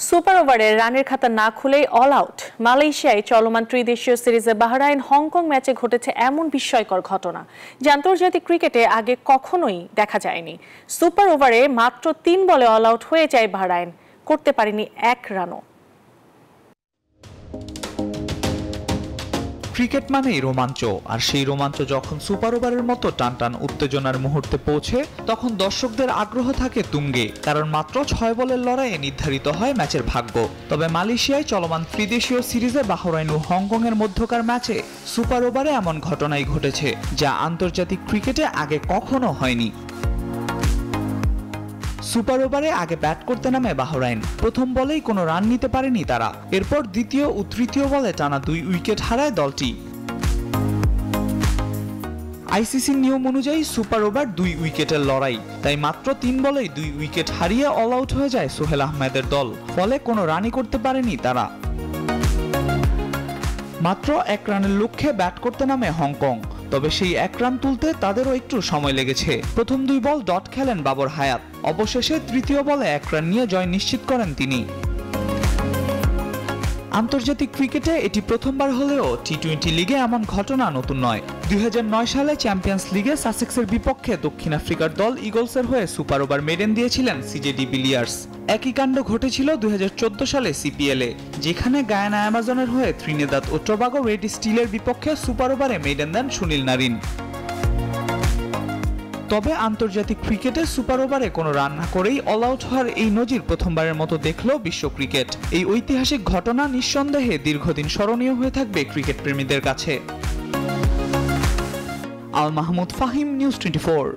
Super ওভারে রানের খাতা না খুলেই অল আউট। মালয়েশিয়ায় চলমান ত্রিদেশীয় সিরিজে বাহরাইন হংকং ম্যাচে ঘটেছে এমন বিস্ময়কর ঘটনা যা আন্তর্জাতিক ক্রিকেটে আগে কখনোই দেখা যায়নি। সুপার ওভারে মাত্র 3 বলে অল আউট হয়ে যায় বাহরাইন, করতে পারেনি 1 রানও। ক্রিকেট মানেই রোমাঞ্চ, আর সেই রোমাঞ্চ যখন সুপার ওভারের মতো টানটান উত্তেজনার মুহূর্তে পৌঁছে তখন দর্শকদের আগ্রহ থাকে তুঙ্গে, কারণ মাত্র 6 বলের লড়াইয়ে নির্ধারিত হয় ম্যাচের ভাগ্য। তবে মালয়েশিয়ায় চলমান ত্রিদেশীয় সিরিজে বাহরাইন ও হংকং এর মধ্যকার ম্যাচে সুপার ওভারে এমন ঘটনাই ঘটেছে যা আন্তর্জাতিক ক্রিকেটে আগে কখনো হয়নি। সুপার ওভারে আগে ব্যাট করতে নামে বাহরাইন। প্রথম বলেই কোনো রান নিতে পারেনি তারা। এরপর দ্বিতীয় ও তৃতীয় বলে টানা 2 উইকেট হারায় দলটি। আইসিসির নিয়ম অনুযায়ী সুপার ওভার 2 উইকেটের লড়াই, তাই মাত্র 3 বলেই 2 উইকেট হারিয়ে অল আউট হয়ে যায় সোহেল আহমেদের দল। ফলে কোনো রানই করতে পারেনি তারা। মাত্র 1 রানের লক্ষ্যে ব্যাট করতে নামে হংকং, তবে সেই 1 রান তুলতে তাদেরও একটু সময় লেগেছে। প্রথম 2 বল ডট খেলেন বাবর হায়াত, অবশেষে তৃতীয় বলে 1 রান নিয়ে জয় নিশ্চিত করেন তিনি। আন্তর্জাতিক ক্রিকেটে এটি প্রথমবার হলেও টি-20 লিগে এমন ঘটনা নতুন নয়। 2009 সালে চ্যাম্পিয়ন্স লিগে সাসেক্সের বিপক্ষে দক্ষিণ আফ্রিকার দল ইগলসের হয়ে সুপার ওভার মেডেন দিয়েছিলেন সিজে ডিভিলিয়ার্স। একই কাণ্ড ঘটেছিল 2014 সালে সিপিএলে, যেখানে গায়ানা অ্যামাজনের হয়ে ত্রিনিদাদ ও টোবাগো রেড স্টিলের বিপক্ষে সুপার ওভারে মেডেন দেন সুনীল নারিন। তবে আন্তর্জাতিক ক্রিকেটে সুপার ওভারে কোনো রান না করেই অল আউট হওয়ার এই নজির প্রথমবারের মতো দেখল বিশ্ব ক্রিকেট। এই ঐতিহাসিক ঘটনা নিঃসন্দেহে দীর্ঘদিন স্মরণীয় হয়ে থাকবে ক্রিকেট প্রেমীদের কাছে। আল মাহমুদ ফাহিম, নিউজ 24।